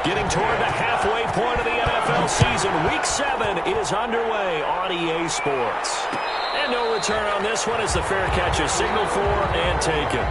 Getting toward the halfway point of the NFL season, Week 7 is underway on EA Sports. And no return on this one as the fair catch is signaled for and taken.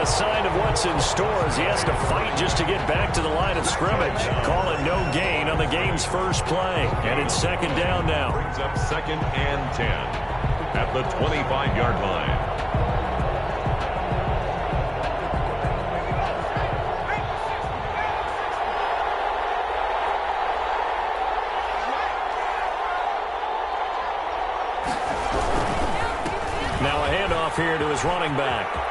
Sign of what's in store as he has to fight just to get back to the line of scrimmage. Call it no gain on the game's first play. And it's second down now. Brings up 2nd and 10 at the 25-yard line. Now a handoff here to his running back.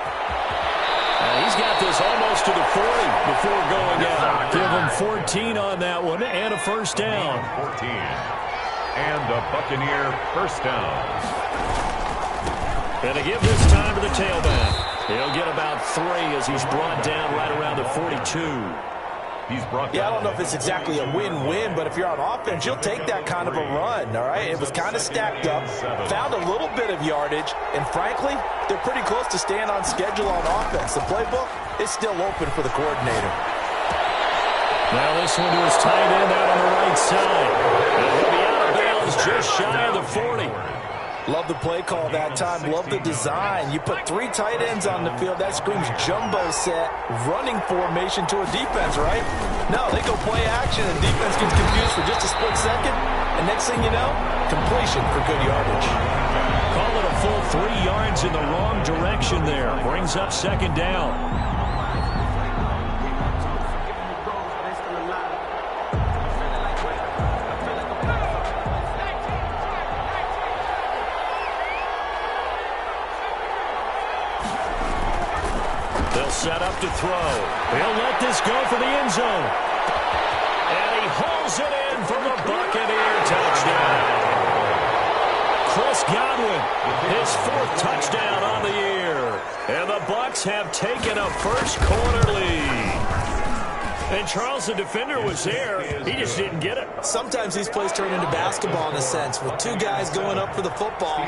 He's got this almost to the 40 before going out. Give him 14 on that one and a first down. 14. And a Buccaneer first down. And to give this time to the tailback. He'll get about 3 as he's brought down right around the 42. Yeah, I don't know if it's exactly a win-win, but if you're on offense, you'll take that kind of a run, all right? It was kind of stacked up, found a little bit of yardage, and frankly, they're pretty close to staying on schedule on offense. The playbook is still open for the coordinator. Now this one to his tight end out on the right side. And he'll be out of bounds just shy of the 40. Love the play call that time. Love the design. You put 3 tight ends on the field. That screams jumbo set, running formation to a defense, right? No, they go play action, and defense gets confused for just a split second. And next thing you know, completion for good yardage. Call it a full 3 yards in the wrong direction there. Brings up second down. Set up to throw. He'll let this go for the end zone. And he hauls it in for the Buccaneer touchdown. Chris Godwin, his 4th touchdown on the year. And the Bucs have taken a first-quarter lead. And Charles, the defender, was there. He just didn't get it. Sometimes these plays turn into basketball in a sense. With 2 guys going up for the football,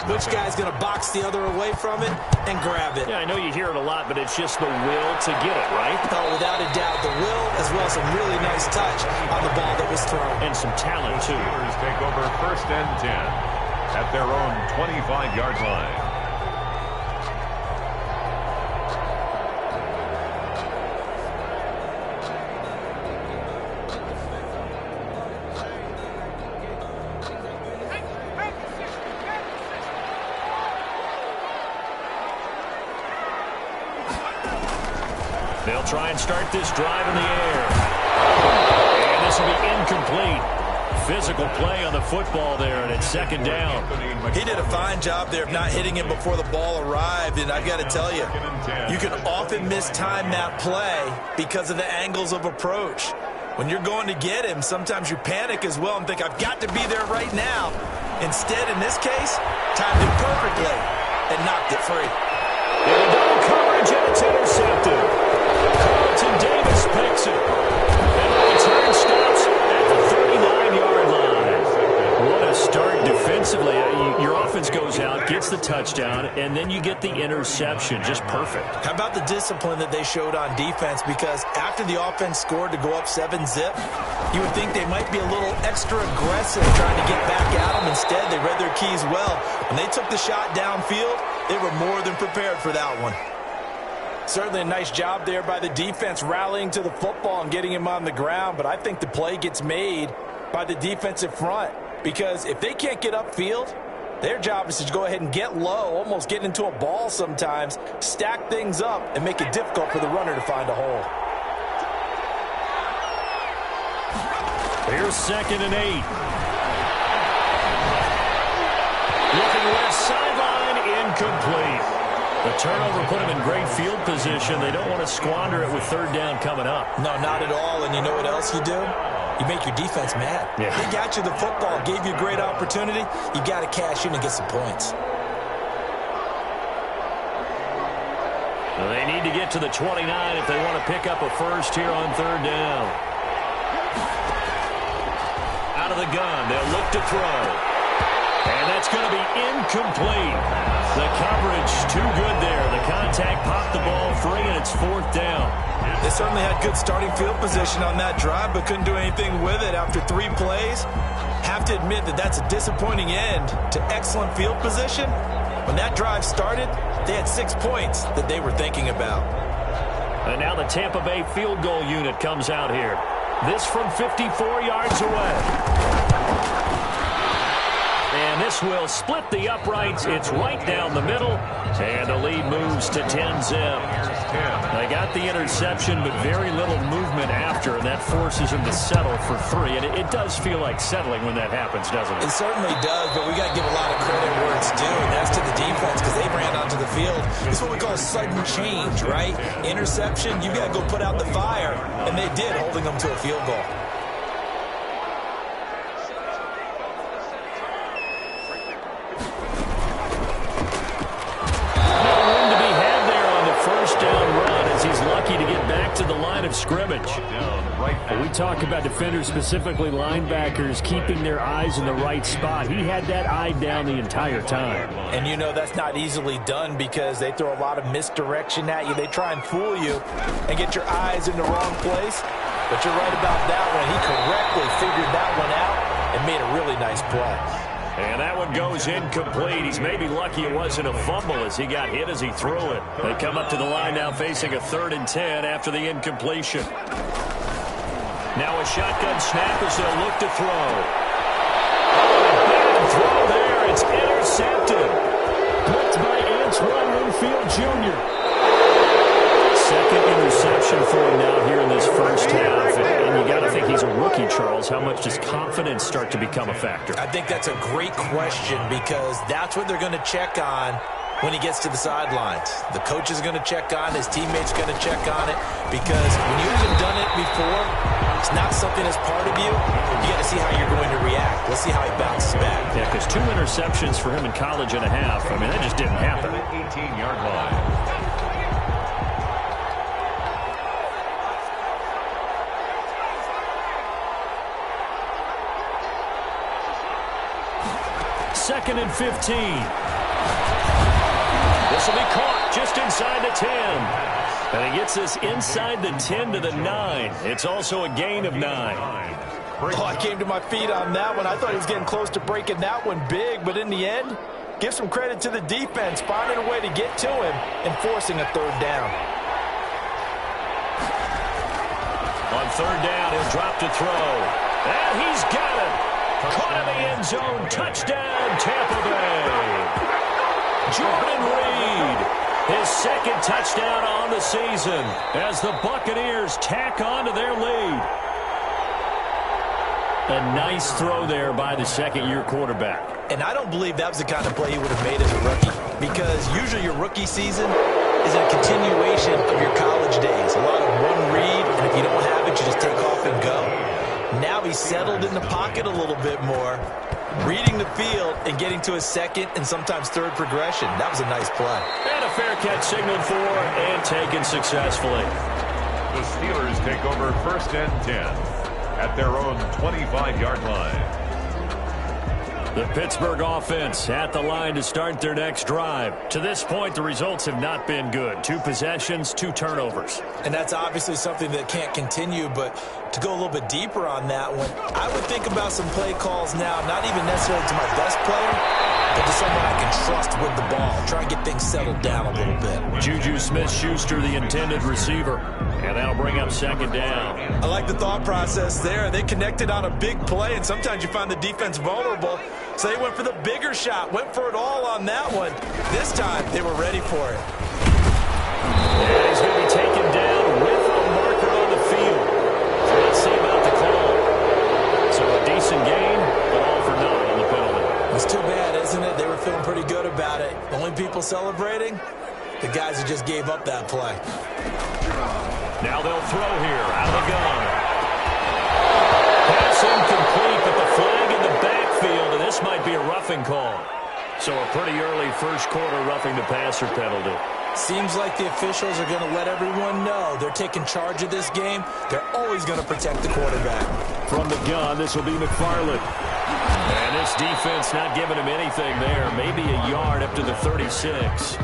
which guy's going to box the other away from it and grab it? Yeah, I know you hear it a lot, but it's just the will to get it, right? Oh, without a doubt. The will, as well as some really nice touch on the ball that was thrown. And some talent, too. Steelers take over 1st and 10 at their own 25-yard line. They'll try and start this drive in the air. And this will be incomplete. Physical play on the football there, and it's second down. He did a fine job there of not hitting him before the ball arrived, and I've got to tell you, you can often mistime that play because of the angles of approach. When you're going to get him, sometimes you panic as well and think, I've got to be there right now. Instead, in this case, timed it perfectly and knocked it free. And double coverage, and it's intercepted. Carlton Davis picks it. And the return stops at the 39-yard line. What a start defensively. Your offense goes out, gets the touchdown, and then you get the interception. Just perfect. How about the discipline that they showed on defense? Because after the offense scored to go up 7-zip, you would think they might be a little extra aggressive trying to get back at them. Instead, they read their keys well. When they took the shot downfield, they were more than prepared for that one. Certainly a nice job there by the defense rallying to the football and getting him on the ground, but I think the play gets made by the defensive front because if they can't get upfield, their job is to go ahead and get low, almost get into a ball sometimes, stack things up, and make it difficult for the runner to find a hole. Here's 2nd and 8. Looking left sideline, incomplete. The turnover put them in great field position. They don't want to squander it with 3rd down coming up. No, not at all. And you know what else you do? you make your defense mad. Yeah. They got you the football, gave you a great opportunity. You got to cash in and get some points. Well, they need to get to the 29 if they want to pick up a first here on third down. Out of the gun, they'll look to throw. And that's going to be incomplete. The coverage too good there. The contact popped the ball free, and it's fourth down. They certainly had good starting field position on that drive, but couldn't do anything with it after 3 plays. Have to admit that that's a disappointing end to excellent field position. When that drive started, they had 6 points that they were thinking about. And now the Tampa Bay field goal unit comes out here. This from 54 yards away. And this will split the uprights. It's right down the middle. And the lead moves to 10-zip. They got the interception, but very little movement after, and that forces them to settle for 3. And it does feel like settling when that happens, doesn't it? It certainly does, but we got to give a lot of credit where it's due, and that's to the defense because they ran onto the field. It's what we call sudden change, right? Interception, you got to go put out the fire, and they did, holding them to a field goal. Scrimmage. We talk about defenders, specifically linebackers, keeping their eyes in the right spot. He had that eye down the entire time. And you know that's not easily done because they throw a lot of misdirection at you. They try and fool you and get your eyes in the wrong place. But you're right about that one. He correctly figured that one out and made a really nice play. And that one goes incomplete. He's maybe lucky it wasn't a fumble as he got hit as he threw it. They come up to the line now facing a 3rd and 10 after the incompletion. Now a shotgun snap as they'll look to throw. Bad throw there. It's intercepted. Blitzed by Antoine Winfield Jr. Second interception for him now here in this first half. And you got to think he's a rookie, Charles. How much does confidence start to become a factor? I think that's a great question because that's what they're going to check on when he gets to the sidelines. The coach is going to check on, his teammates going to check on it because when you haven't done it before, it's not something that's part of you. You got to see how you're going to react. Let's see how he bounces back. Yeah, because 2 interceptions for him in college and a half. I mean, that just didn't happen. 18-yard line. Second and 15. This will be caught just inside the 10. And he gets this inside the 10 to the 9. It's also a gain of 9. Oh, I came to my feet on that one. I thought he was getting close to breaking that one big, but in the end, give some credit to the defense, finding a way to get to him and forcing a 3rd down. On 3rd down, he'll drop to throw. And he's got it. Caught in the end zone. Touchdown, Tampa Bay. Jordan Reed, his 2nd touchdown on the season as the Buccaneers tack on to their lead. A nice throw there by the 2nd-year quarterback. And I don't believe that was the kind of play he would have made as a rookie because usually your rookie season is a continuation of your college days. A lot of one read, and if you don't have it, you just take off and go. Now he's settled in the pocket a little bit more, reading the field and getting to his 2nd and sometimes 3rd progression. That was a nice play. And a fair catch signaled for and taken successfully. The Steelers take over 1st and 10 at their own 25-yard line. The Pittsburgh offense at the line to start their next drive. To this point, the results have not been good. 2 possessions, 2 turnovers. And that's obviously something that can't continue, but to go a little bit deeper on that one, I would think about some play calls now, not even necessarily to my best player, but to someone I can trust with the ball. Try and get things settled down a little bit. Juju Smith-Schuster, the intended receiver. And that'll bring up 2nd down. I like the thought process there. They connected on a big play, and sometimes you find the defense vulnerable. So they went for the bigger shot, went for it all on that one. This time, they were ready for it. And he's going to be taken down with a marker on the field. So let's see about the call. So a decent gain, but all for naught on the penalty. It's too bad, isn't it? They were feeling pretty good about it. The only people celebrating, the guys who just gave up that play. Now they'll throw here out of the gun. this might be a roughing call. So a pretty early first quarter roughing the passer penalty. Seems like the officials are going to let everyone know they're taking charge of this game. They're always going to protect the quarterback. From the gun, this will be McFarland. And this defense not giving him anything there. Maybe a yard up to the 36.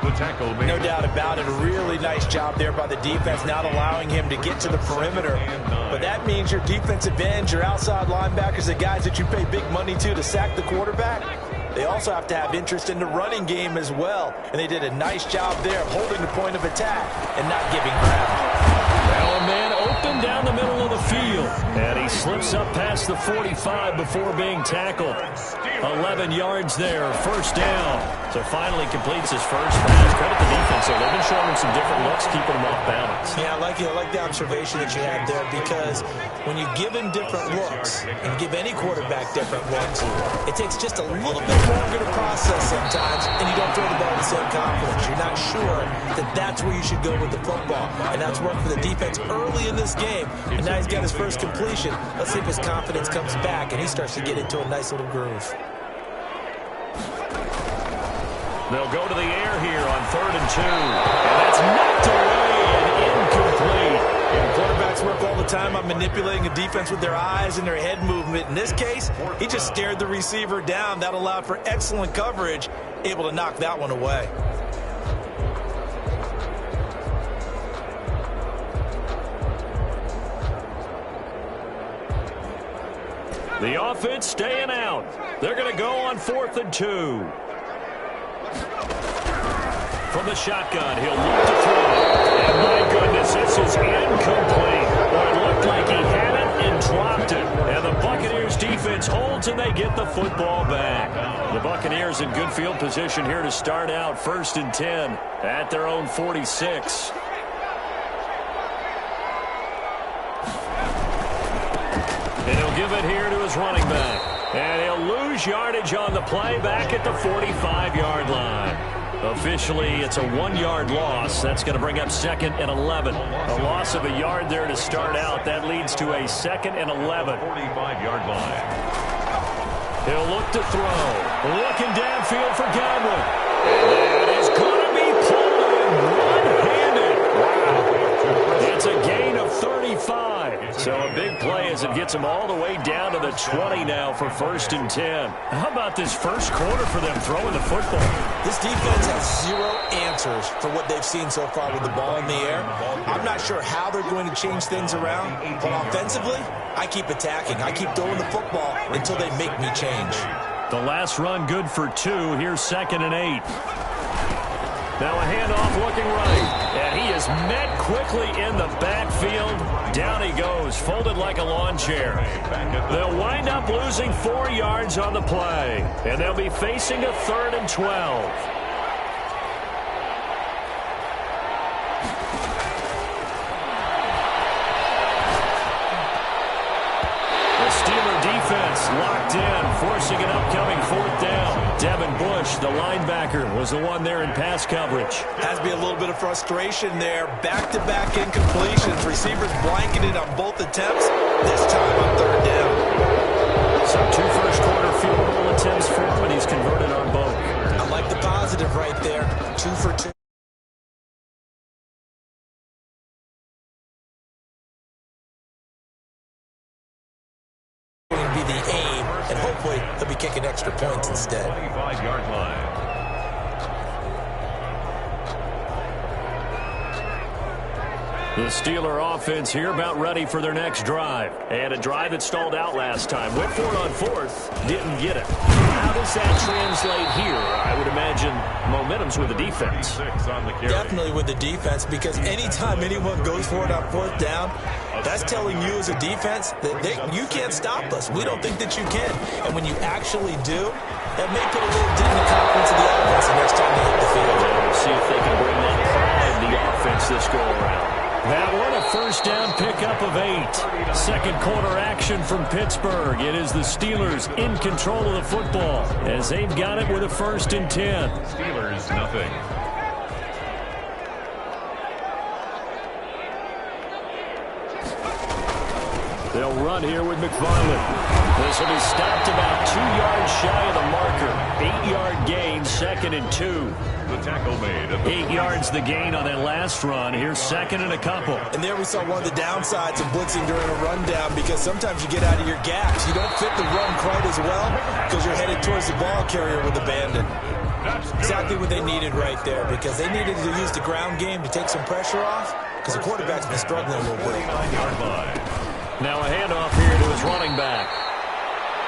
The tackle made. No doubt about it. A really nice job there by the defense, not allowing him to get to the perimeter. But that means your defensive ends, your outside linebackers, the guys that you pay big money to sack the quarterback, they also have to have interest in the running game as well. And they did a nice job there of holding the point of attack and not giving ground. Now a man open down the middle of the field. And he slips up past the 45 before being tackled. 11 yards there, first down. So finally completes his first pass. Credit the defense, though. They've been showing him some different looks, keeping him off balance. Yeah, I like the observation that you had there, because when you give him different looks and give any quarterback different looks, it takes just a little bit longer to process sometimes, and you don't throw the ball with the same confidence. You're not sure that that's where you should go with the football, and that's worked for the defense early in this game, and now he's got his first completion. Let's see if his confidence comes back and he starts to get into a nice little groove. They'll go to the air here on 3rd and 2. And that's knocked away and incomplete. And quarterbacks work all the time on manipulating a defense with their eyes and their head movement. In this case, he just stared the receiver down. That allowed for excellent coverage, able to knock that one away. The offense staying out. They're going to go on 4th and 2. From the shotgun, he'll look to throw. And my goodness, this is incomplete. Well, it looked like he had it and dropped it. And the Buccaneers defense holds and they get the football back. The Buccaneers in good field position here to start out 1st and 10 at their own 46. And he'll give it here to his running back. And he'll lose yardage on the play back at the 45-yard line. Officially, it's a 1-yard loss. That's going to bring up 2nd and 11. A loss of a yard there to start out. That leads to a 2nd and 11. 45-yard line. He'll look to throw. Looking downfield for Godwin. And that is going to be pulled in one-handed. Wow. It's a gain of 35. So a big play as it gets him all the way down to the 20 now for 1st and 10. How about this first quarter for them throwing the football? This defense has zero answers for what they've seen so far with the ball in the air. I'm not sure how they're going to change things around, but offensively, I keep attacking. I keep throwing the football until they make me change. The last run good for 2. Here's 2nd and 8. Now a handoff looking right. And he is met quickly in the backfield. Down he goes, folded like a lawn chair. They'll wind up losing 4 yards on the play. And they'll be facing a 3rd and 12. Defense locked in, forcing an upcoming 4th down. Devin Bush, the linebacker, was the one there in pass coverage. Has to be a little bit of frustration there. Back-to-back incompletions. Receivers blanketed on both attempts. This time on 3rd down. So 2 first-quarter field goal attempts for him, and he's converted on both. I like the positive right there. 2 for 2. Be the aim, and hopefully he'll be kicking extra points instead. 25-yard line. The Steeler offense here about ready for their next drive. And a drive that stalled out last time. Went for it on 4th, didn't get it. How does that translate here? I would imagine momentum's with the defense. Definitely with the defense, because anytime anyone goes for it on 4th down, that's telling you as a defense that you can't stop us. We don't think that you can. And when you actually do, that may put a little dent in the confidence of the offense the next time they hit the field. We'll see if they can bring that pride in the offense this go-around. That one, a first down pickup of 8. Second quarter action from Pittsburgh. It is the Steelers in control of the football as they've got it with a 1st and 10. Steelers, nothing. They'll run here with McFarland. This will be stopped about 2 yards 2nd and 2. The tackle made. 8 yards the gain on that last run. Here's 2nd and a couple. And there we saw one of the downsides of blitzing during a rundown, because sometimes you get out of your gaps. You don't fit the run quite as well because you're headed towards the ball carrier with abandon. Exactly what they needed right there, because they needed to use the ground game to take some pressure off, because the quarterback's been struggling a little bit. 49-yard line. Now a handoff here to his running back.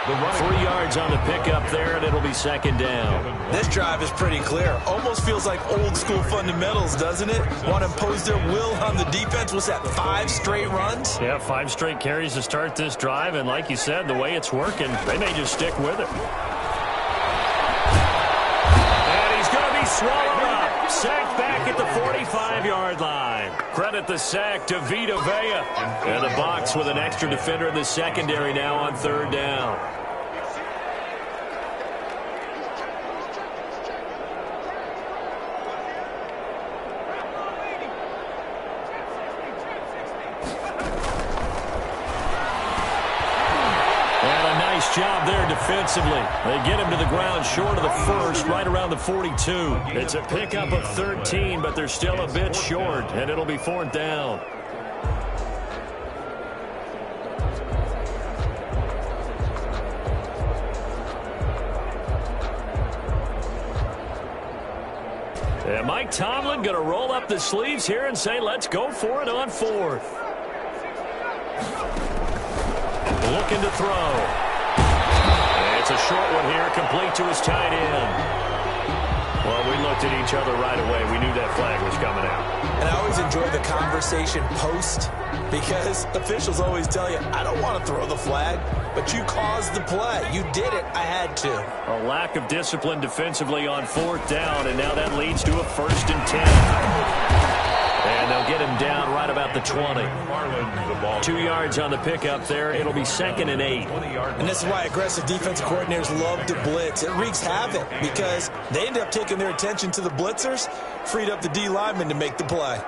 3 yards on the pickup there, and it'll be 2nd down. This drive is pretty clear. Almost feels like old school fundamentals, doesn't it? Want to impose their will on the defense. What's that, 5 straight runs? Yeah, 5 straight carries to start this drive, and like you said, the way it's working, they may just stick with it. And he's going to be swallowed up. Sacked back at the 45-yard line. Credit the sack to Vita Vea. And the Bucks with an extra defender in the secondary now on 3rd down. Job there defensively. They get him to the ground short of the first, right around the 42. It's a pickup of 13, but they're still a bit short, and it'll be 4th down. And Mike Tomlin going to roll up the sleeves here and say, let's go for it on 4th. Looking to throw. It's a short one here, complete to his tight end. Well, we looked at each other right away. We knew that flag was coming out. And I always enjoy the conversation post, because officials always tell you, I don't want to throw the flag, but you caused the play. You did it. I had to. A lack of discipline defensively on 4th down, and now that leads to a 1st and 10. And they'll get him down right about the 20. 2 yards on the pickup there. It'll be 2nd and 8. And this is why aggressive defensive coordinators love to blitz. It wreaks havoc because they end up taking their attention to the blitzers, freed up the D lineman to make the play.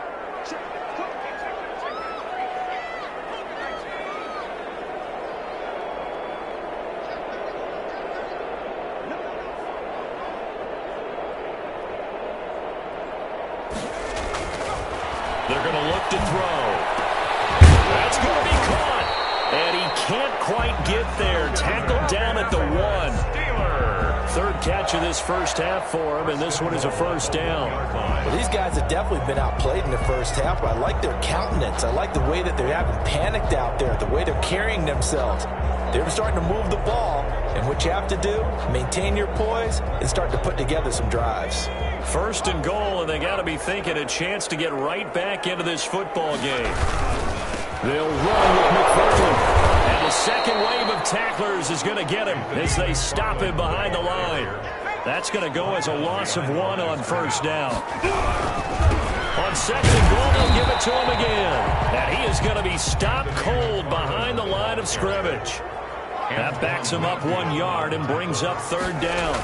They're going to look to throw. That's going to be caught. And he can't quite get there. Tackled down at the 1. 3rd catch of this first half for him, and this one is a 1st down. Well, these guys have definitely been outplayed in the first half, but I like their countenance. I like the way that they haven't panicked out there, the way they're carrying themselves. They're starting to move the ball, and what you have to do, maintain your poise and start to put together some drives. 1st and goal, and they got to be thinking a chance to get right back into this football game. They'll run with McFarland. And the second wave of tacklers is going to get him as they stop him behind the line. That's going to go as a loss of 1 on 1st down. On 2nd and goal, they'll give it to him again. And he is going to be stopped cold behind the line of scrimmage. That backs him up 1 yard and brings up 3rd down.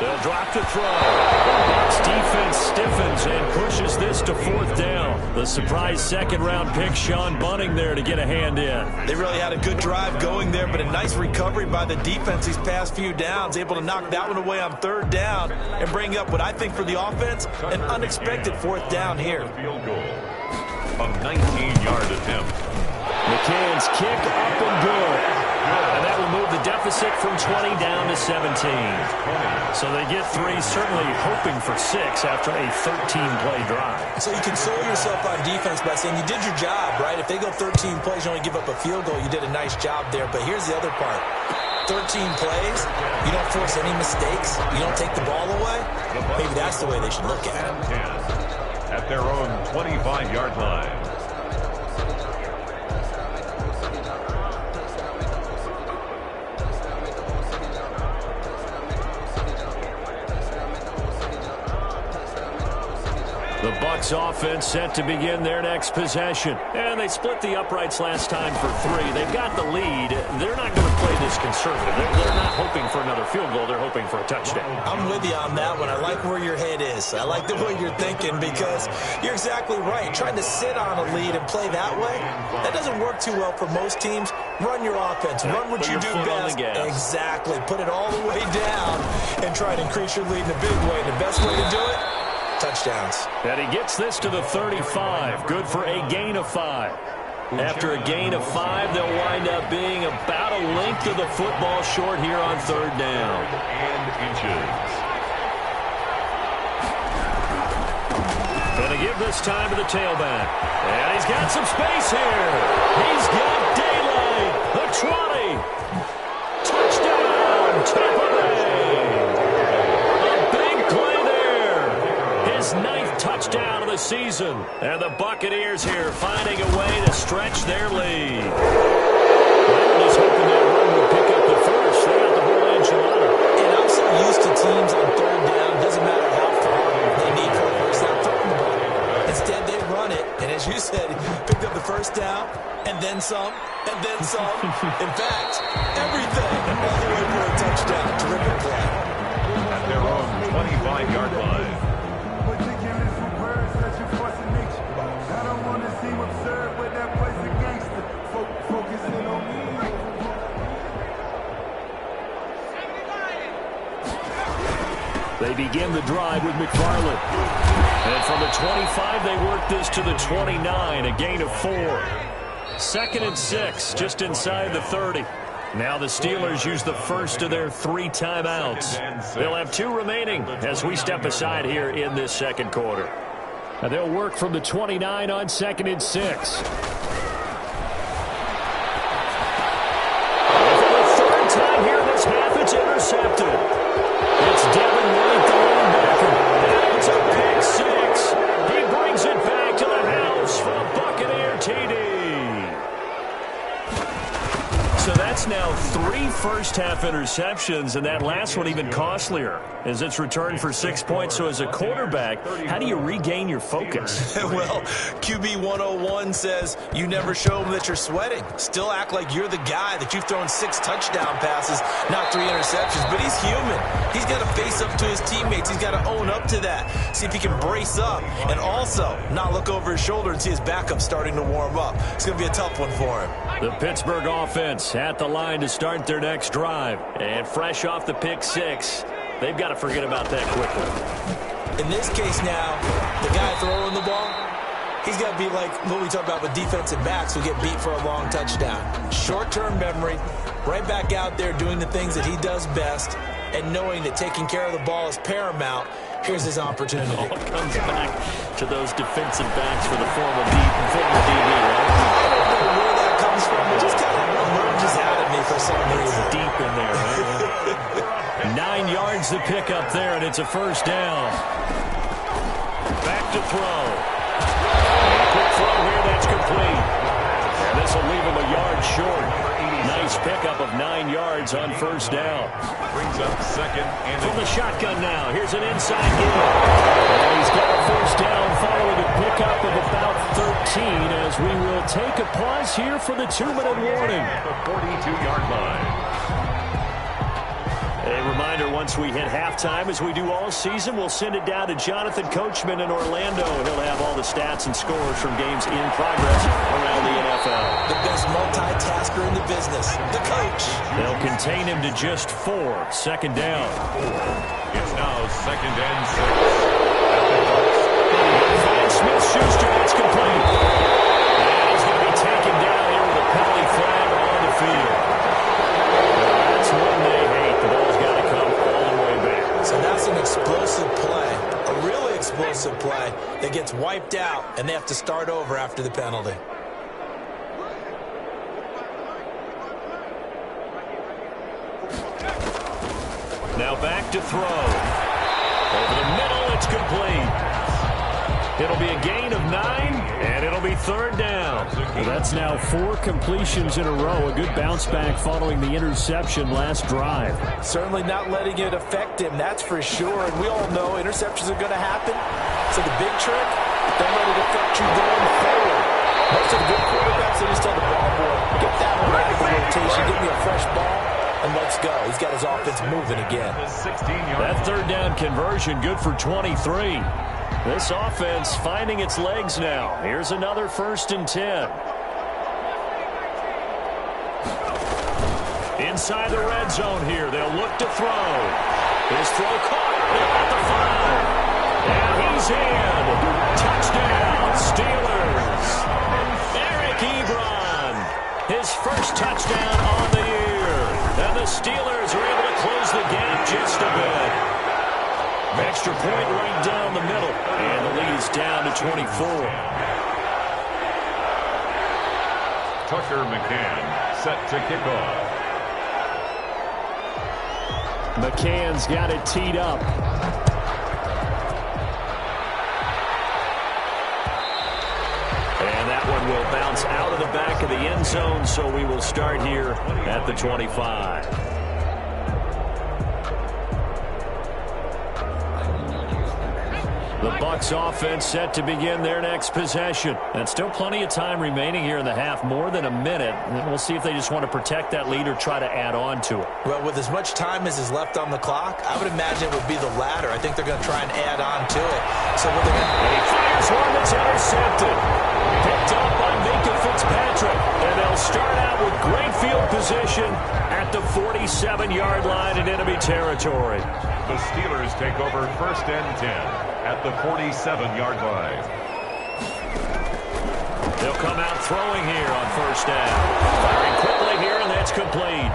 They'll drop to throw. The Bucks defense stiffens and pushes this to 4th down. The surprise 2nd-round pick, Sean Bunting, there to get a hand in. They really had a good drive going there, but a nice recovery by the defense these past few downs, able to knock that one away on 3rd down and bring up what I think for the offense, an unexpected 4th down here. Field goal. A 19-yard attempt. McCann's kick up and good. And that will move the deficit from 20 down to 17. So they get 3, certainly hoping for 6 after a 13-play drive. So you console yourself on defense by saying you did your job, right? If they go 13 plays, you only give up a field goal, you did a nice job there. But here's the other part. 13 plays, you don't force any mistakes, you don't take the ball away. Maybe that's the way they should look at it. At their own 25-yard line. The Bucs offense set to begin their next possession. And they split the uprights last time for 3. They've got the lead. They're not going to play this conservative. They're not hoping for another field goal. They're hoping for a touchdown. I'm with you on that one. I like where your head is. I like the way you're thinking because you're exactly right. Trying to sit on a lead and play that way, that doesn't work too well for most teams. Run your offense. Run what you do best. Exactly. Put it all the way down and try to increase your lead in a big way. The best way to do it, touchdowns. And he gets this to the 35. Good for a gain of 5. After a gain of 5, they'll wind up being about a length of the football short here on 3rd down. And inches. And to give this time to the tailback. And he's got some space here. He's got daylight. The 20. Touchdown, Tampa Bay. A big play there. His 9th touchdown of the season. And the Buccaneers here finding a way to stretch their lead. Well, just hoping that run would pick up the first. They got the whole enchilada. And I'm so used to teams on 3rd down. Doesn't matter how far they need for a first down. Instead, they run it, and as you said, picked up the first down, and then some, and then some. In fact, everything all the way for a touchdown. Terrific play. At their own 25-yard line. I don't want to seem absurd, but that boy's a gangster. Focusing on me. They begin the drive with McFarland. And from the 25, they work this to the 29, a gain of 4. 2nd and 6, just inside the 30. Now the Steelers use the first of their 3 timeouts. They'll have 2 remaining as we step aside here in this 2nd quarter. And they'll work from the 29 on 2nd and 6. And for the 3rd time here this half, it's intercepted. It's Devin White, the linebacker. And it's a pick 6. He brings it back to the house for a Buccaneer TD. So that's now 3 first-half interceptions, and that last one even costlier as it's returned for 6 points. So as a quarterback, how do you regain your focus? Well, QB 101 says you never show them that you're sweating. Still act like you're the guy, that you've thrown 6 touchdown passes, not 3 interceptions. But he's human. He's got to face up to his teammates. He's got to own up to that. See if he can brace up and also not look over his shoulder and see his backup starting to warm up. It's going to be a tough one for him. The Pittsburgh offense at the line to start their next drive. And fresh off the pick 6, they've got to forget about that quickly. In this case now, the guy throwing the ball, he's got to be like what we talk about with defensive backs who get beat for a long touchdown. Short-term memory, right back out there doing the things that he does best, and knowing that taking care of the ball is paramount. Here's his opportunity. All comes back to those defensive backs for the former DB, right? I don't know where that comes from. It just kind of emerges out of me for some reason. Deep in there, right? 9 yards to pick up there, and it's a first down. Back to throw. And a quick throw here, that's complete. And this will leave him a yard short. Nice pickup of 9 yards on first down. Brings up 2nd and from the shotgun now. Here's an inside give. And he's got a first down following a pickup of about 13 as we will take a pause here for the 2-minute warning. the 42-yard line. A reminder, once we hit halftime, as we do all season, we'll send it down to Jonathan Coachman in Orlando. He'll have all the stats and scores from games in progress around the NFL. The best multitasker in the business, the coach. They'll contain him to just 4. 2nd down. It's now 2nd and 6. Smith-Schuster, that's complete. And he's going to be taken down here with a penalty flag on the field. That's one they hate. The ball's got to come all the way back. So that's an explosive play, a really explosive play that gets wiped out, and they have to start over after the penalty. Now back to throw. Over the middle, it's complete. It'll be a gain of 9, and it'll be 3rd down. Well, that's now 4 completions in a row. A good bounce back following the interception last drive. Certainly not letting it affect him, that's for sure. And we all know interceptions are going to happen. So the big trick, then let it affect you going forward. Most of the good quarterbacks, they just tell the ball boy, get that one out of the rotation, give me a fresh ball, and let's go. He's got his offense moving again. That third down conversion good for 23. This offense finding its legs now. Here's another 1st and 10. Inside the red zone here. They'll look to throw. His throw caught at the 5. And he's in. Touchdown, Steelers. Eric Ebron. His first touchdown on the year. And the Steelers are able to close the gap just a bit. Extra point right down the middle. And the lead is down to 24. Tucker McCann set to kick off. McCann's got it teed up. And that one will bounce out of the back of the end zone, so we will start here at the 25. The Bucs offense set to begin their next possession. And still plenty of time remaining here in the half, more than a minute. And we'll see if they just want to protect that lead or try to add on to it. Well, with as much time as is left on the clock, I would imagine it would be the latter. I think they're going to try and add on to it. So what they're going to He fires one that's intercepted. Picked up by Minka Fitzpatrick. And they'll start out with great field position at the 47-yard line in enemy territory. The Steelers take over 1st and 10. At the 47-yard line. They'll come out throwing here on 1st down. Firing quickly here, and that's complete.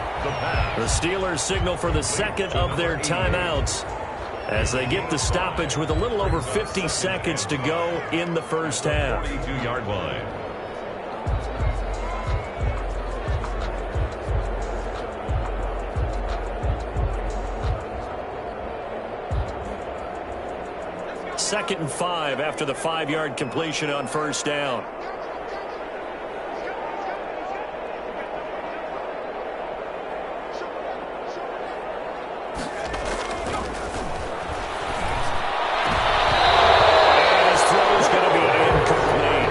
The Steelers signal for the 2nd of their timeouts as they get the stoppage with a little over 50 seconds to go in the 1st half. 42-yard line. Second and 5 after the 5-yard completion on 1st down. And his throw is going to be incomplete.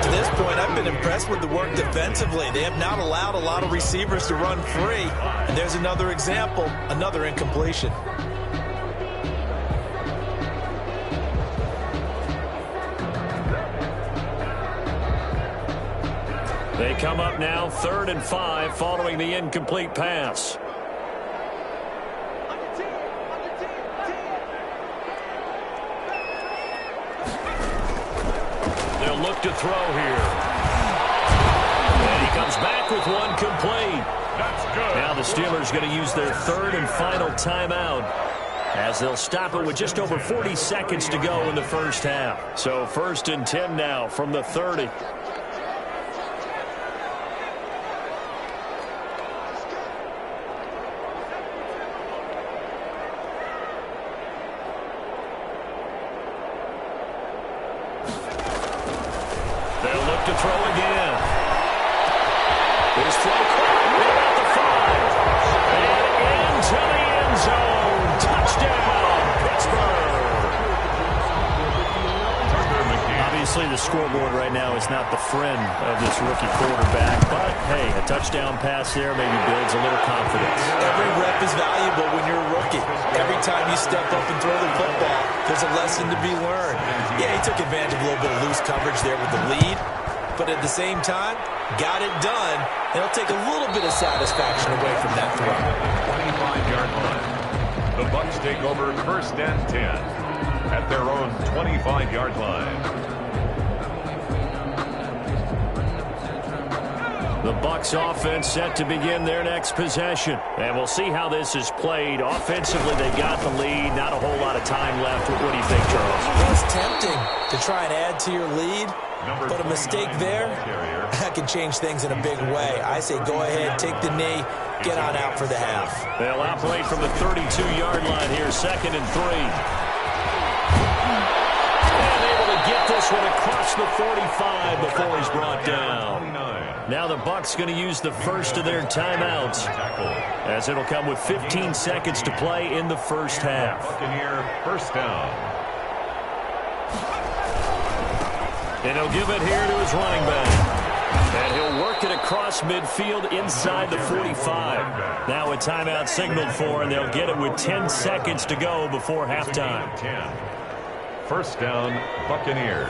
To this point, I've been impressed with the work defensively. They have not allowed a lot of receivers to run free. And there's another example, another incompletion. They come up now 3rd and 5 following the incomplete pass. They'll look to throw here. And he comes back with one complete. That's good. Now the Steelers going to use their 3rd and final timeout as they'll stop it with just over 40 seconds to go in the 1st half. So 1st and 10 now from the 30. They'll look to throw again. His throw caught at the 5. And into the end zone. Touchdown, Pittsburgh. Obviously, the scoreboard right now is not the friend of this rookie quarterback. But, hey, a touchdown pass there maybe builds a little confidence. Every rep is valuable when you're a rookie. Every time you step up and throw the football, there's a lesson to be learned. Yeah, he took advantage of a little bit of loose coverage there with the lead. But at the same time, got it done. And it'll take a little bit of satisfaction away from that throw. 25-yard line. The Bucs take over 1st and 10 at their own 25-yard line. The Bucs offense set to begin their next possession. And we'll see how this is played. Offensively, they got the lead. Not a whole lot of time left. What do you think, Charles? Well, it's tempting to try and add to your lead. But a mistake there, that can change things in a big way. I say go ahead, take the knee, get on out for the half. They'll operate from the 32-yard line here, 2nd and 3. And able to get this one across the 45 before he's brought down. Now the Bucs going to use the first of their timeouts as it'll come with 15 seconds to play in the 1st half. Buccaneer 1st down. And he'll give it here to his running back. And he'll work it across midfield inside the 45. Now a timeout signaled for, and they'll get it with 10 seconds to go before halftime. 10. First down, Buccaneers.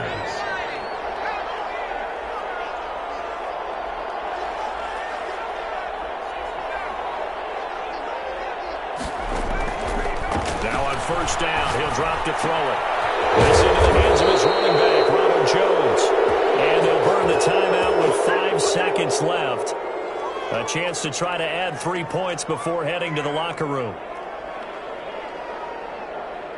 Now on first down, he'll drop to throw it. This into the hands of his running back, Ronald Jones. And they'll burn the timeout with 5 seconds left. A chance to try to add 3 points before heading to the locker room.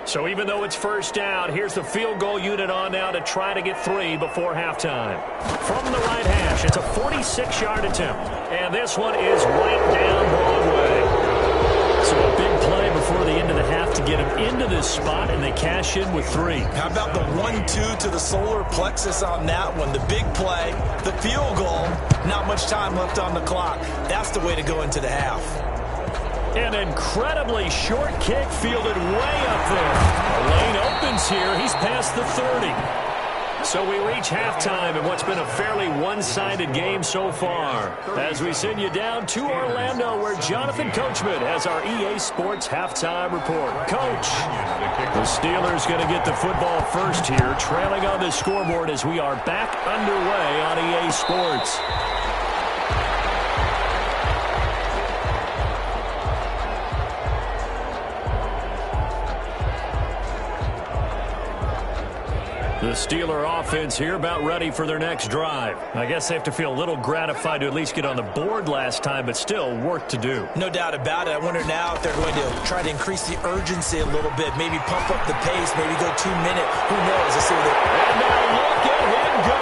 So even though it's first down, here's the field goal unit on now to try to get 3 before halftime. From the right hash, it's a 46-yard attempt. And this one is right down Broadway. So a big play before the end of the half to get him into this spot, and they cash in with 3. How about the 1-2 to the solar plexus on that one? The big play, the field goal, not much time left on the clock. That's the way to go into the half. An incredibly short kick fielded way up there. A lane opens here. He's past the 30. So we reach halftime in what's been a fairly one-sided game so far. As we send you down to Orlando, where Jonathan Coachman has our EA Sports halftime report. Coach, the Steelers going to get the football first here, trailing on the scoreboard as we are back underway on EA Sports. The Steeler offense here about ready for their next drive. I guess they have to feel a little gratified to at least get on the board last time, but still work to do. No doubt about it. I wonder now if they're going to try to increase the urgency a little bit, maybe pump up the pace, maybe go 2 minute. Who knows? Let's see what they... And now look at him go.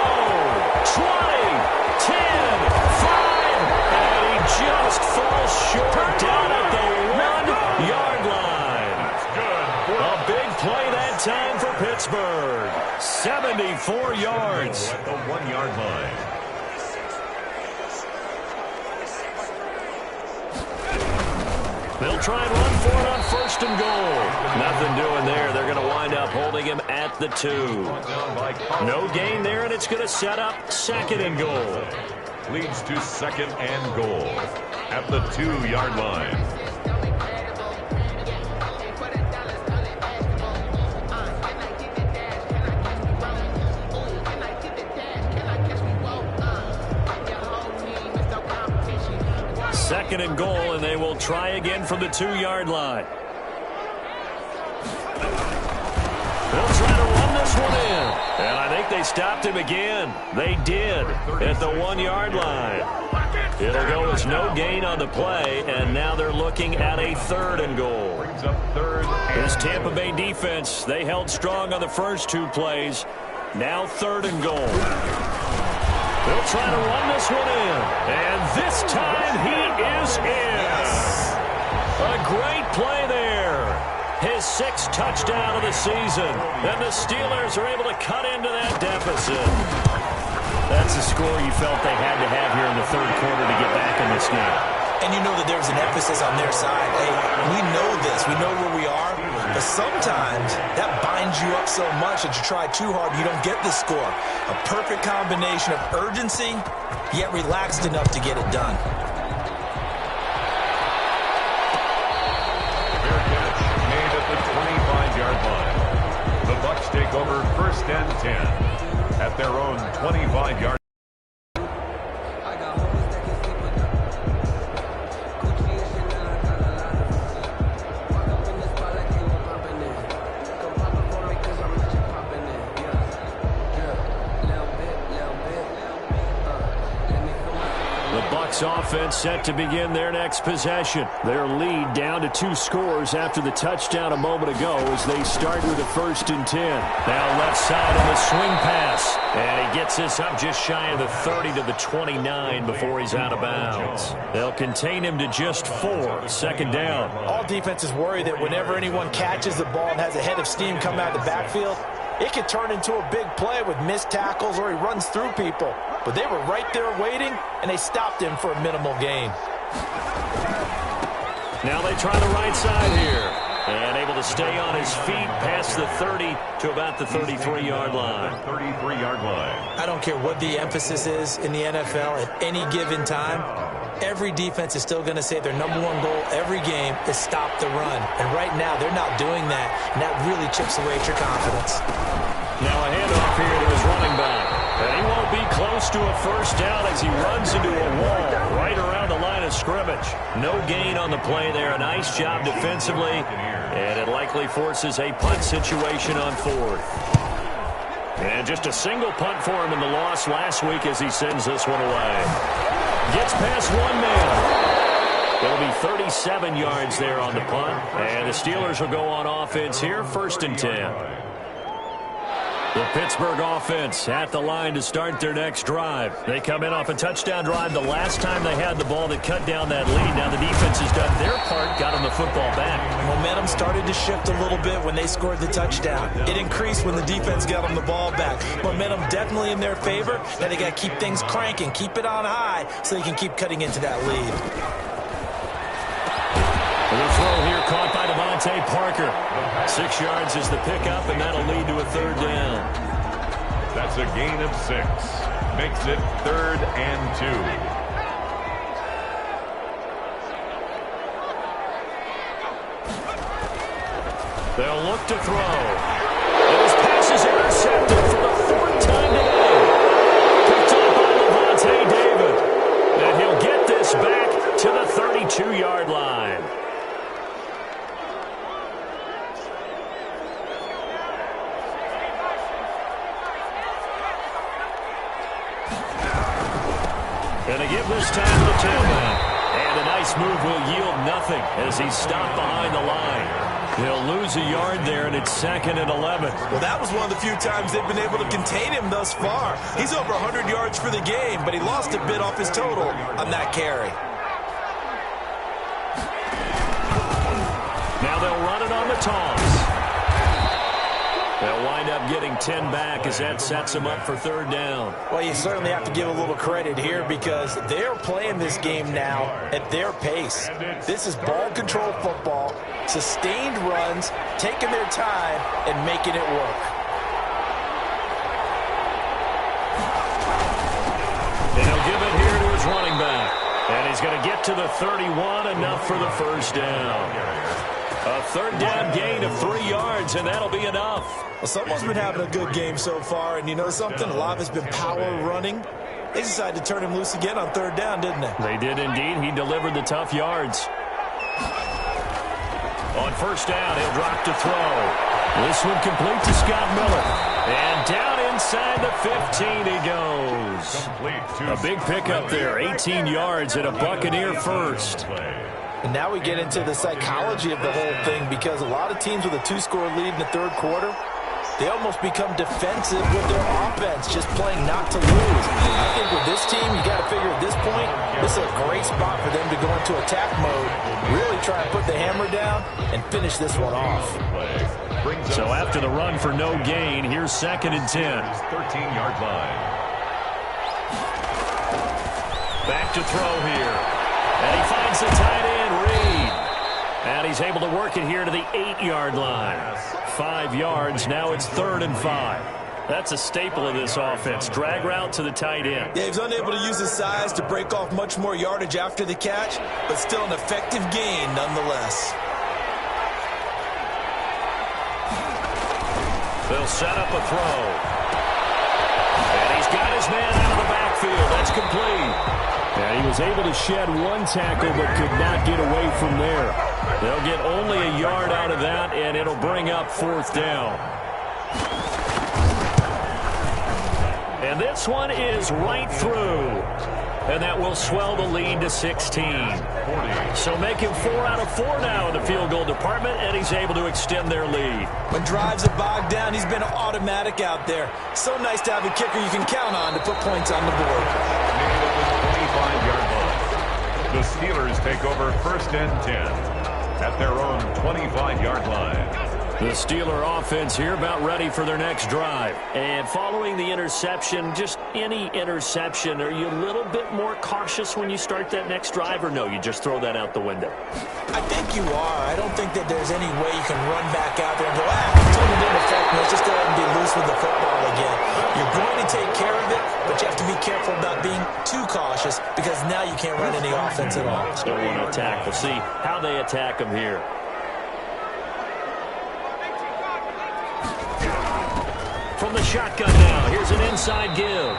20, 10, 5, and he just falls short down at the 1-yard line. That's good. A big play that time for Pittsburgh. 74 yards. At the 1-yard line. They'll try and run for it on first and goal. Nothing doing there. They're going to wind up holding him at the 2. No gain there, and it's going to set up second and goal. Leads to second and goal at the 2-yard line. Second and goal, and they will try again from the 2-yard line. They'll try to run this one in. And I think they stopped him again. They did at the 1-yard line. It'll go as no gain on the play, and now they're looking at a third and goal. Brings up third. This Tampa Bay defense, they held strong on the first 2 plays. Now third and goal. They'll try to run this one in. And this time he is in. A great play there. His 6th touchdown of the season. And the Steelers are able to cut into that deficit. That's a score you felt they had to have here in the third quarter to get back in this game. And you know that there's an emphasis on their side. Hey, we know this. We know where we are. But sometimes that binds you up so much that you try too hard, you don't get the score. A perfect combination of urgency, yet relaxed enough to get it done. Fair catch made at the 25-yard line. The Bucks take over first and 10 at their own 25-yard. Offense set to begin their next possession. Their lead down to 2 scores after the touchdown a moment ago as they start with a 1st and 10. Now left side on the swing pass. And he gets this up just shy of the 30 to the 29 before he's out of bounds. They'll contain him to just 4. Second down. All defenses worry that whenever anyone catches the ball and has a head of steam come out of the backfield, it could turn into a big play with missed tackles or he runs through people. But they were right there waiting, and they stopped him for a minimal gain. Now they try the right side here. And able to stay on his feet past the 30 to about the 33-yard line. 33-yard line. I don't care what the emphasis is in the NFL at any given time. Every defense is still going to say their number one goal every game is stop the run. And right now, they're not doing that, and that really chips away at your confidence. Now a handoff here to his running back. And he won't be close to a first down as he runs into a wall right around the line of scrimmage. No gain on the play there. A nice job defensively. And it likely forces a punt situation on fourth. And just a single punt for him in the loss last week as he sends this one away. Gets past one man. It'll be 37 yards there on the punt. And the Steelers will go on offense here, 1st and 10. The Pittsburgh offense at the line to start their next drive. They come in off a touchdown drive the last time they had the ball that cut down that lead. Now the defense has done their part, got them the football back. Momentum started to shift a little bit when they scored the touchdown. It increased when the defense got them the ball back. Momentum definitely in their favor. Now they got to keep things cranking, keep it on high so they can keep cutting into that lead. The throw here caught by Devontae Parker. 6 yards is the pickup, and that'll lead to a 3rd down. That's a gain of 6. Makes it 3rd and 2. They'll look to throw. And his pass is intercepted for the 4th time today. Picked up by Levante David. And he'll get this back to the 32-yard line. And they give this time to the tailback. And a nice move will yield nothing as he's stopped behind the line. He'll lose a yard there, and it's 2nd and 11. Well, that was one of the few times they've been able to contain him thus far. He's over 100 yards for the game, but he lost a bit off his total on that carry. Now they'll run it on the toss. They'll wind up getting 10 back as that sets them up for 3rd down. Well, you certainly have to give a little credit here because they're playing this game now at their pace. This is ball control football, sustained runs, taking their time, and making it work. And he'll give it here to his running back. And he's going to get to the 31, enough for the 1st down. A 3rd down gain of 3 yards, and that'll be enough. Well, someone's been having a good game so far, and you know something? A lot of it's been power running. They decided to turn him loose again on 3rd down, didn't they? They did indeed. He delivered the tough yards. On 1st down, he'll drop to throw. This one complete to Scott Miller. And down inside the 15 he goes. A big pickup there, 18 yards and a Buccaneer first. And now we get into the psychology of the whole thing because a lot of teams with a 2-score lead in the 3rd quarter, they almost become defensive with their offense, just playing not to lose. I think with this team, you got to figure at this point, this is a great spot for them to go into attack mode, really try and put the hammer down and finish this one off. So after the run for no gain, here's 2nd and 10. 13-yard line. Back to throw here. And he finds the tight end, Reed. And he's able to work it here to the 8-yard line. 5 yards, now it's 3rd and 5. That's a staple of this offense. Drag route to the tight end. Yeah, he's unable to use his size to break off much more yardage after the catch, but still an effective gain nonetheless. They'll set up a throw. And he's got his man out of the backfield. That's complete. And he was able to shed one tackle but could not get away from there. They'll get only a yard out of that, and it'll bring up 4th down. And this one is right through. And that will swell the lead to 16. So make him 4 out of 4 now in the field goal department, and he's able to extend their lead. When drives are bogged down, he's been automatic out there. So nice to have a kicker you can count on to put points on the board. 25-yard line. The Steelers take over 1st and 10 at their own 25-yard line. The Steeler offense here about ready for their next drive. And following the interception, just any interception, are you a little bit more cautious when you start that next drive, or no, you just throw that out the window? I think you are. I don't think that there's any way you can run back out there and go, told it didn't affect me. Let's just go ahead and be loose with the football again. You're going to take care of it, but you have to be careful about being too cautious because now you can't run any offense at all. Still want to attack. We'll see how they attack them here. From the shotgun now, here's an inside give.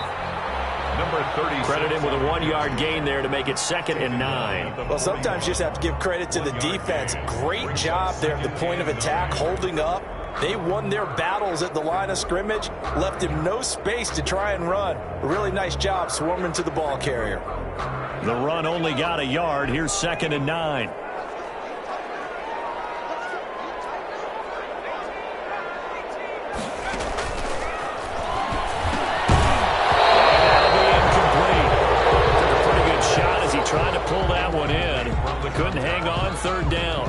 Number 30. Credit him with a 1-yard gain there to make it 2nd and 9. Well, sometimes you just have to give credit to the defense. Great job there at the point of attack, holding up. They won their battles at the line of scrimmage, left him no space to try and run. A really nice job swarming to the ball carrier. The run only got a yard. Here's 2nd and 9. Trying to pull that one in. Couldn't hang on, 3rd down.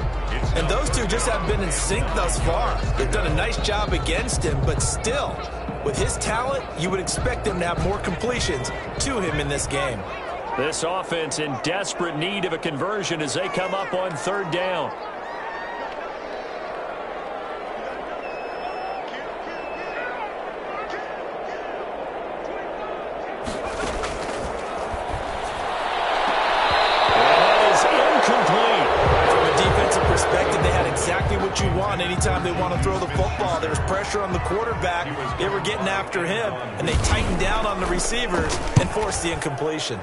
And those two just have been in sync thus far. They've done a nice job against him, but still, with his talent, you would expect him to have more completions to him in this game. This offense in desperate need of a conversion as they come up on 3rd down. Exactly what you want anytime they want to throw the football. There was pressure on the quarterback. They were getting after him, and they tightened down on the receivers and forced the incompletion.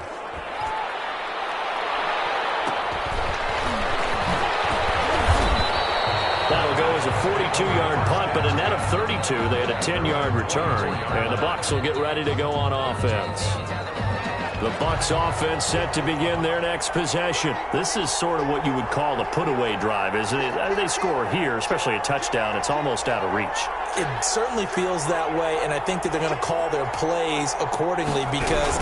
That'll go as a 42-yard punt, but a net of 32. They had a 10-yard return, and the Bucs will get ready to go on offense. The Bucs offense set to begin their next possession. This is sort of what you would call the put-away drive, isn't it? They score here, especially a touchdown. It's almost out of reach. It certainly feels that way, and I think that they're going to call their plays accordingly because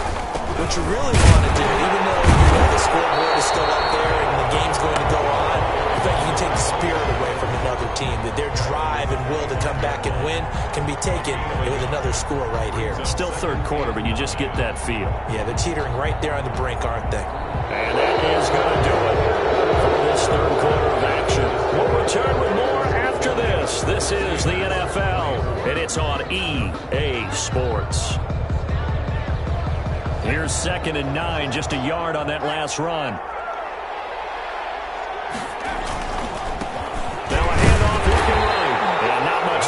what you really want to do, even though you know the scoreboard is still up there and the game's going to go on, in fact, you can take the spirit away from another team, that their drive and will to come back and win can be taken with another score right here. Still 3rd quarter, but you just get that feel. Yeah, they're teetering right there on the brink, aren't they? And that is going to do it for this 3rd quarter of action. We'll return with more after this. This is the NFL, and it's on EA Sports. Here's 2nd and 9, just a yard on that last run.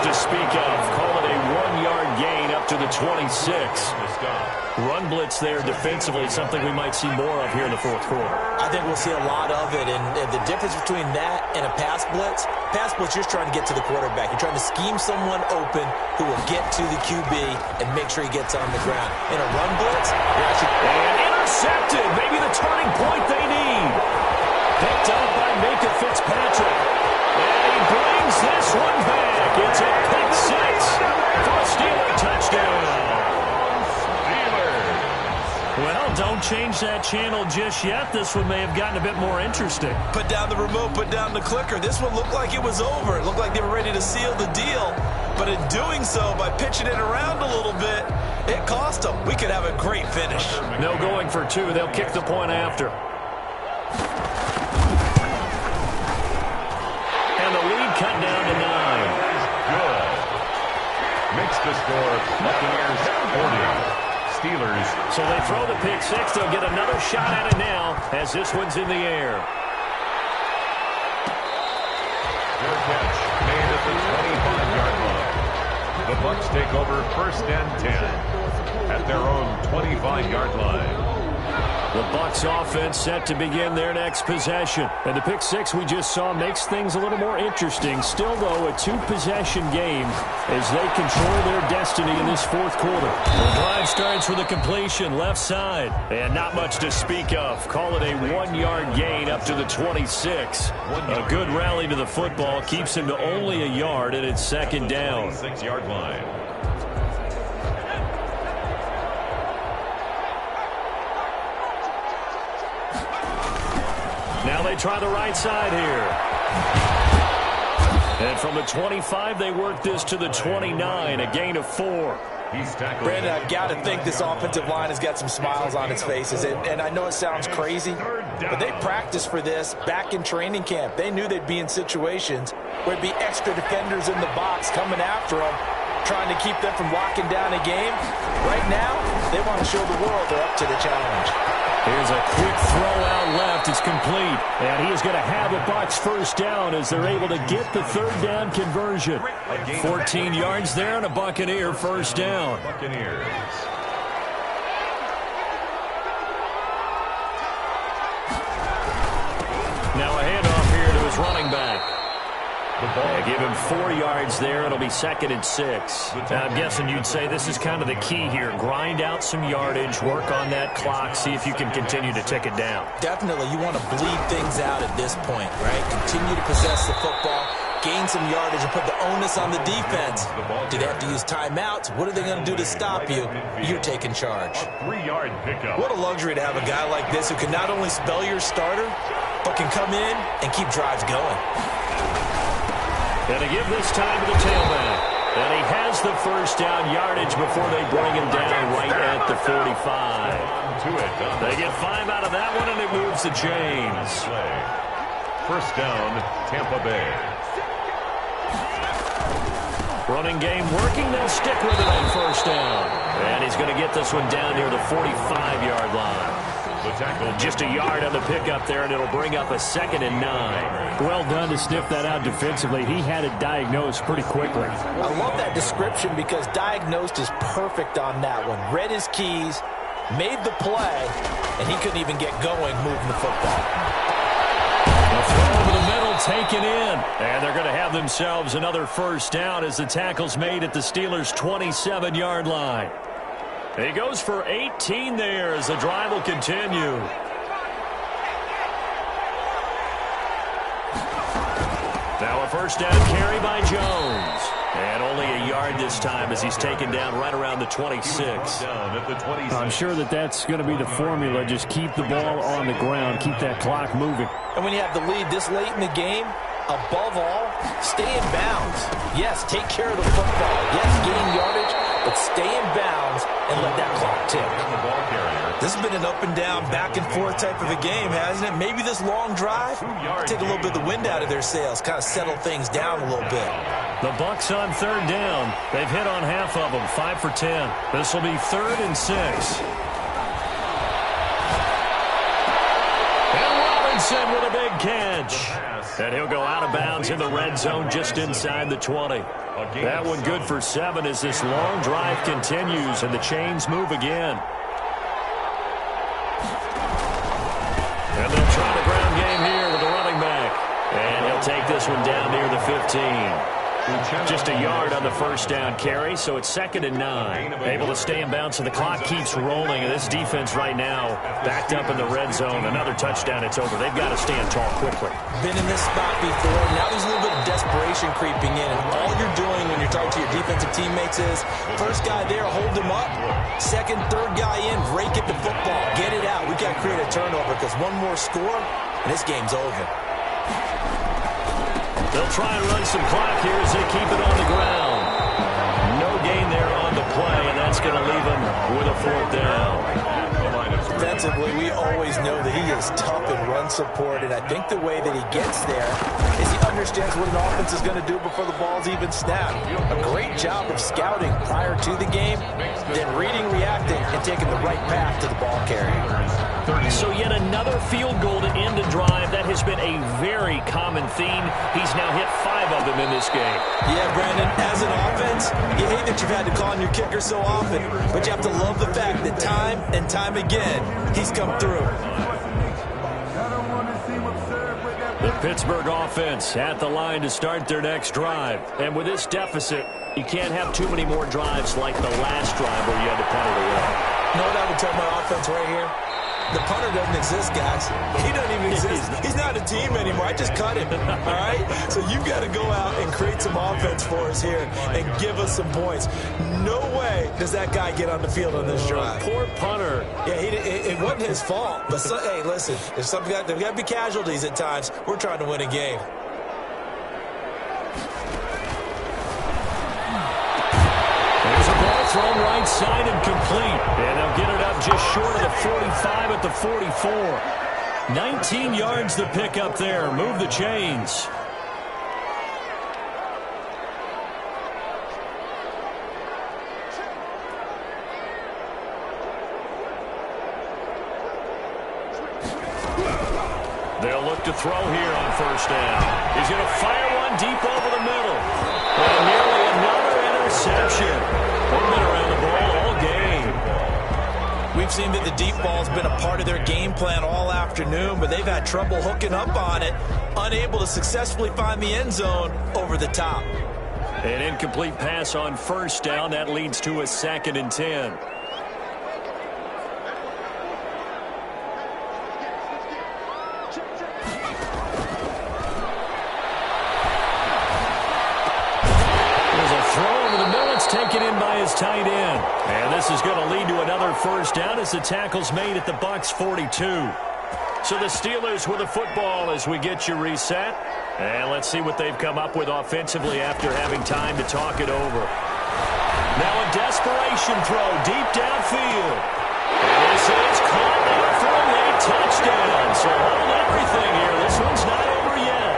To speak of, call it a 1-yard gain up to the 26. Run blitz there defensively, something we might see more of here in the 4th quarter. I think we'll see a lot of it, and the difference between that and a pass blitz, you're just trying to get to the quarterback. You're trying to scheme someone open who will get to the QB and make sure he gets on the ground. In a run blitz, you're actually... And intercepted, maybe the turning point they need. Picked up by Minka Fitzpatrick. And he brings this one back. It's a pick 6 for a Steeler touchdown. Well, don't change that channel just yet. This one may have gotten a bit more interesting. Put down the remote, put down the clicker. This one looked like it was over. It looked like they were ready to seal the deal. But in doing so, by pitching it around a little bit, it cost them. We could have a great finish. No going for 2. They'll kick the point after. And the lead cut down to 9. Good. Makes the score Buccaneers 40. Steelers. So they throw the pick 6. They'll get another shot at it now as this one's in the air. Their catch made at the 25-yard line. The Bucs take over 1st and 10 at their own 25-yard line. The Bucs offense set to begin their next possession. And the pick 6 we just saw makes things a little more interesting. Still, though, a 2-possession game as they control their destiny in this 4th quarter. The drive starts with a completion left side. And not much to speak of. Call it a 1-yard gain up to the 26. A good rally to the football keeps him to only a yard, and it's 2nd down. 6-yard line. Now they try the right side here. And from the 25, they work this to the 29, a gain of 4. Brandon, I've got to think this offensive line has got some smiles on its faces. And I know it sounds crazy, but they practiced for this back in training camp. They knew they'd be in situations where there'd be extra defenders in the box coming after them, trying to keep them from locking down a game. Right now, they want to show the world they're up to the challenge. Here's a quick throw out left. It's complete. And he is going to have a Bucks first down as they're able to get the third down conversion. 14 yards there and a Buccaneer first down. Buccaneers. Now a handoff here to his running back. They give him 4 yards there. It'll be 2nd and 6. Now, I'm guessing you'd say this is kind of the key here. Grind out some yardage, work on that clock, see if you can continue to tick it down. Definitely. You want to bleed things out at this point, right? Continue to possess the football, gain some yardage, and put the onus on the defense. Do they have to use timeouts? What are they going to do to stop you? You're taking charge. A 3-yard pickup. What a luxury to have a guy like this who can not only spell your starter, but can come in and keep drives going. And to give this time to the tailback. And he has the first down yardage before they bring him down right at the 45. They get 5 out of that one, and it moves the chains. First down, Tampa Bay. Running game working. They'll stick with it on first down. And he's going to get this one down near the 45-yard line. Just a yard on the pickup there, and it'll bring up a 2nd and 9. Well done to sniff that out defensively. He had it diagnosed pretty quickly. I love that description because diagnosed is perfect on that one. Read his keys, made the play, and he couldn't even get going moving the football. A throw over the middle, taken in. And they're going to have themselves another first down as the tackle's made at the Steelers' 27-yard line. He goes for 18 there as the drive will continue. Now a first down carry by Jones. And only a yard this time as he's taken down right around the 26. I'm sure that's going to be the formula. Just keep the ball on the ground. Keep that clock moving. And when you have the lead this late in the game, above all, stay in bounds. Yes, take care of the football. Yes, gain yardage, but stay in bounds and let that clock tick. This has been an up and down, back and forth type of a game, hasn't it? Maybe this long drive, take a little bit of the wind out of their sails, kind of settle things down a little bit. The Bucks on third down. They've hit on half of them, 5 for 10. This will be 3rd and 6. And Robinson with a big catch. And he'll go out of bounds in the red zone just inside the 20. That one good for 7 as this long drive continues and the chains move again. And they'll try the ground game here with the running back. And he'll take this one down near the 15. Just a yard on the first down carry, so it's 2nd and 9. Able to stay in bounds, so the clock keeps rolling. And this defense right now backed up in the red zone. Another touchdown, it's over. They've got to stand tall quickly. Been in this spot before. Now there's a little bit of desperation creeping in. And all you're doing when you're talking to your defensive teammates is, first guy there, hold him up. Second, third guy in, rake it to football. Get it out. We've got to create a turnover because one more score, and this game's over. They'll try and run some clock here as they keep it on the ground. No gain there on the play, and that's going to leave them with a 4th down. Defensively, we always know that he is tough in run support, and I think the way that he gets there is he understands what an offense is going to do before the ball's even snapped. A great job of scouting prior to the game, then reading, reacting, and taking the right path to the ball carrier. So yet another field goal to end the drive. That has been a very common theme. He's now hit 5 of them in this game. Yeah, Brandon, as an offense, you hate that you've had to call on your kicker so often, but you have to love the fact that time and time again, he's come through. The Pittsburgh offense at the line to start their next drive. And with this deficit, you can't have too many more drives like the last drive where you had to punt it away. You know what I would tell my offense right here? The punter doesn't exist, guys. He doesn't even exist. He's not a team anymore. I just cut him, all right? So you've got to go out and create some offense for us here and give us some points. No way does that guy get on the field on this drive. Poor punter. Yeah, it wasn't his fault. But, hey, listen, there's got to be casualties at times. We're trying to win a game. There's a ball thrown right side and complete. And they'll get it up just short of the 45 at the 44. 19 yards to pick up there. Move the chains. They'll look to throw here on first down. He's going to fire one deep over the middle. And nearly another interception. They've been around the ball all game. We've seen that the deep ball's been a part of their game plan all afternoon, but they've had trouble hooking up on it, unable to successfully find the end zone over the top. An incomplete pass on first down. That leads to a 2nd and 10. Taken in by his tight end. And this is going to lead to another first down as the tackle's made at the Bucks 42. So the Steelers with the football as we get you reset. And let's see what they've come up with offensively after having time to talk it over. Now a desperation throw deep downfield. And this is caught there for a late touchdown. So hold everything here. This one's not over yet.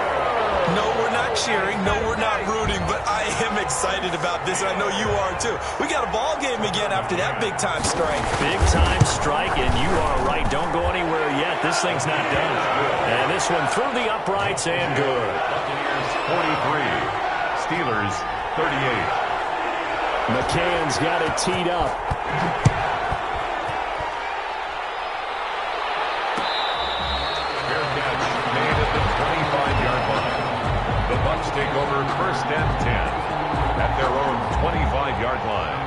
No, we're not cheering. No, we're not rooting, but I am excited about this, and I know you are too. We got a ball game again after that big-time strike. Big-time strike, and you are right. Don't go anywhere yet. This thing's not done. And this one through the uprights and good. Buccaneers 43, Steelers 38. McCann's got it teed up. Fair catch made at the 25-yard line. The Bucks take over 1st and 10 at their own 25-yard line.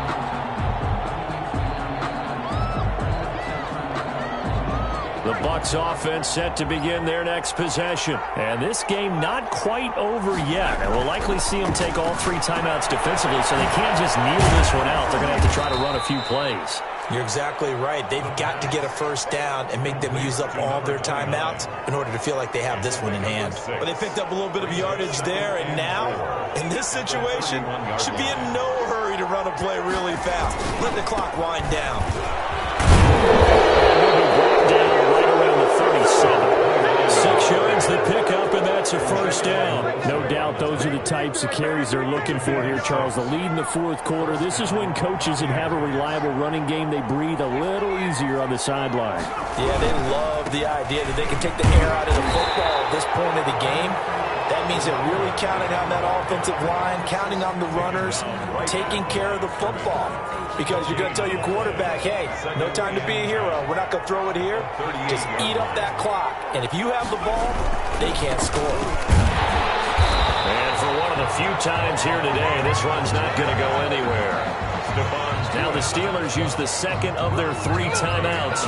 The Bucks offense set to begin their next possession. And this game not quite over yet. And we'll likely see them take all 3 timeouts defensively, so they can't just kneel this one out. They're going to have to try to run a few plays. You're exactly right. They've got to get a first down and make them use up all their timeouts in order to feel like they have this one in hand. But they picked up a little bit of yardage there, and now, in this situation, should be in no hurry to run a play really fast. Let the clock wind down. Down right around the 37. 6 yards to pick up, and that's a first down. No doubt those are the types of carries they're looking for here, Charles. The lead in the 4th quarter. This is when coaches that have a reliable running game, they breathe a little easier on the sideline. Yeah, they love the idea that they can take the air out of the football at this point of the game. That means they're really counting on that offensive line, counting on the runners, taking care of the football. Because you're going to tell your quarterback, hey, no time to be a hero. We're not going to throw it here. Just eat up that clock. And if you have the ball, they can't score. And for one of the few times here today, this run's not going to go anywhere. Now the Steelers use the 2nd of their 3 timeouts,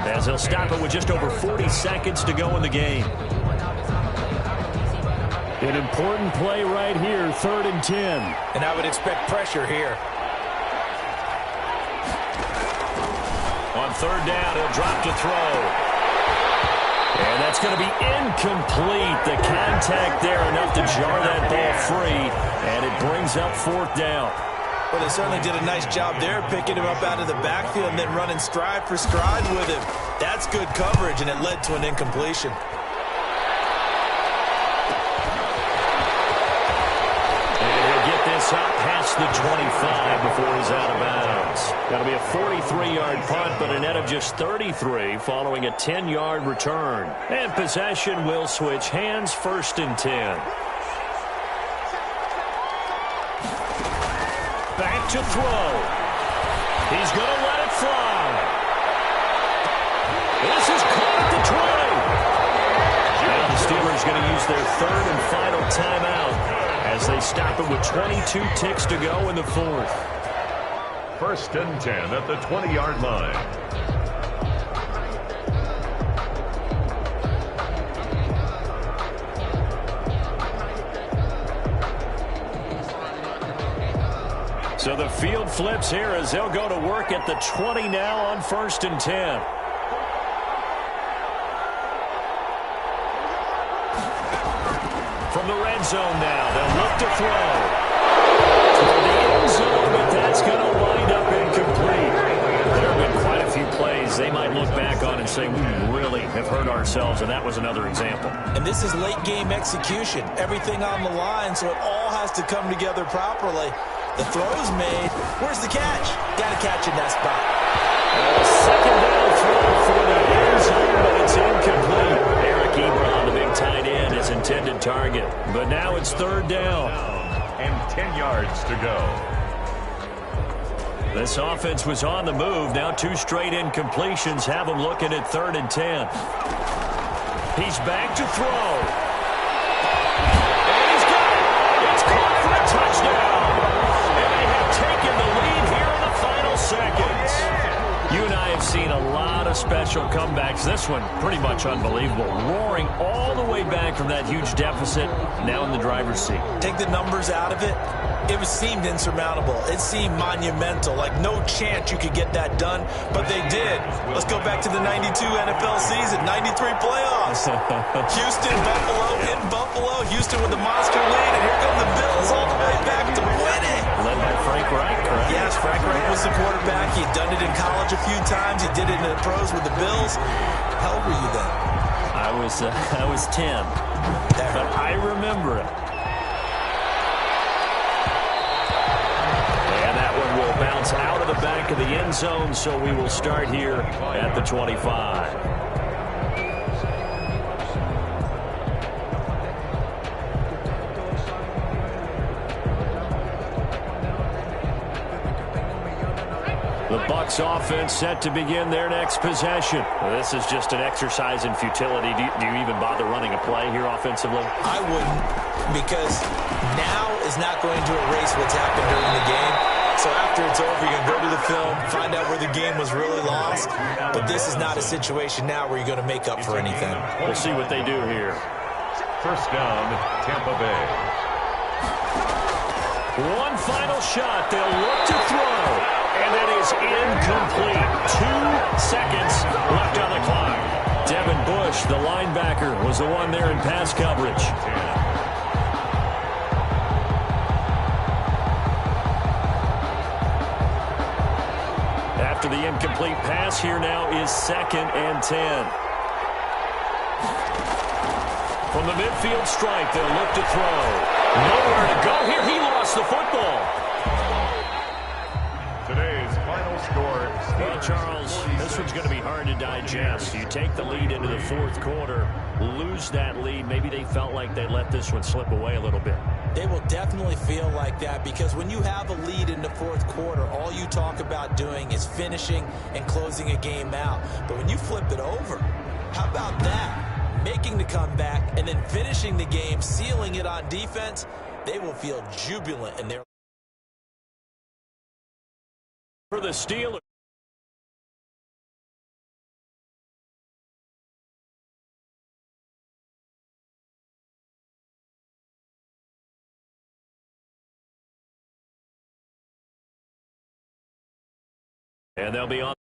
as they'll stop it with just over 40 seconds to go in the game. An important play right here, 3rd and 10. And I would expect pressure here. On 3rd down, he'll drop to throw. And that's going to be incomplete. The contact there enough to jar that ball free, and it brings up 4th down. Well, they certainly did a nice job there, picking him up out of the backfield and then running stride for stride with him. That's good coverage, and it led to an incompletion. Up past the 25 before he's out of bounds. That'll be a 43-yard punt, but a net of just 33 following a 10-yard return. And possession will switch hands, 1st and 10. Back to throw. He's going to let it fly. This is caught at the 20. Now the Steelers going to use their 3rd and final timeout as they stop it with 22 ticks to go in the 4th. 1st and 10 at the 20-yard line. So the field flips here as they'll go to work at the 20 now on 1st and 10. From the red zone now, they'll look to throw. Toward the end zone, but that's going to wind up incomplete. There have been quite a few plays they might look back on and say, we really have hurt ourselves, and that was another example. And this is late-game execution. Everything on the line, so it all has to come together properly. The throw's made. Where's the catch? Got to catch in that spot. Second down throw for the end zone, but it's incomplete. Ebron, the big tight end, his intended target. But now it's third down. And 10 yards to go. This offense was on the move. Now 2 straight incompletions have them looking at 3rd and 10. He's back to throw. And he's got it. It's caught for a touchdown. And they have taken the lead here in the final seconds. You and I have seen a lot of special comebacks. This one, pretty much unbelievable. Roaring all the way back from that huge deficit, now in the driver's seat. Take the numbers out of it. It seemed insurmountable. It seemed monumental, like no chance you could get that done, but they did. Let's go back to the 92 NFL season, 93 playoffs. Houston, Buffalo, in Buffalo. Houston with the monster lead, and here come the Bills all the way back to win it. Led by Frank Reich, correct? Yes, Frank Reich was the quarterback. He'd done it in college a few times. He did it in the pros with the Bills. How old were you then? I was 10, but I remember it. And that one will bounce out of the back of the end zone, so we will start here at the 25. The Bucs offense set to begin their next possession. Well, this is just an exercise in futility. Do you even bother running a play here offensively? I wouldn't, because now is not going to erase what's happened during the game. So after it's over, you're going to go to the film, find out where the game was really lost. But this is not a situation now where you're going to make up for anything. We'll see what they do here. First down, Tampa Bay. One final shot. They'll look to throw. And that is incomplete. 2 seconds left on the clock. Devin Bush, the linebacker, was the one there in pass coverage. After the incomplete pass, here now is 2nd and 10. From the midfield stripe, they'll look to throw. Nowhere to go here. He lost the football. Today's final score. Well, Charles, this one's going to be hard to digest. You take the lead into the 4th quarter, lose that lead. Maybe they felt like they let this one slip away a little bit. They will definitely feel like that, because when you have a lead in the 4th quarter, all you talk about doing is finishing and closing a game out. But when you flip it over, how about that? Making the comeback and then finishing the game, sealing it on defense, they will feel jubilant in their... For the Steelers. And they'll be on.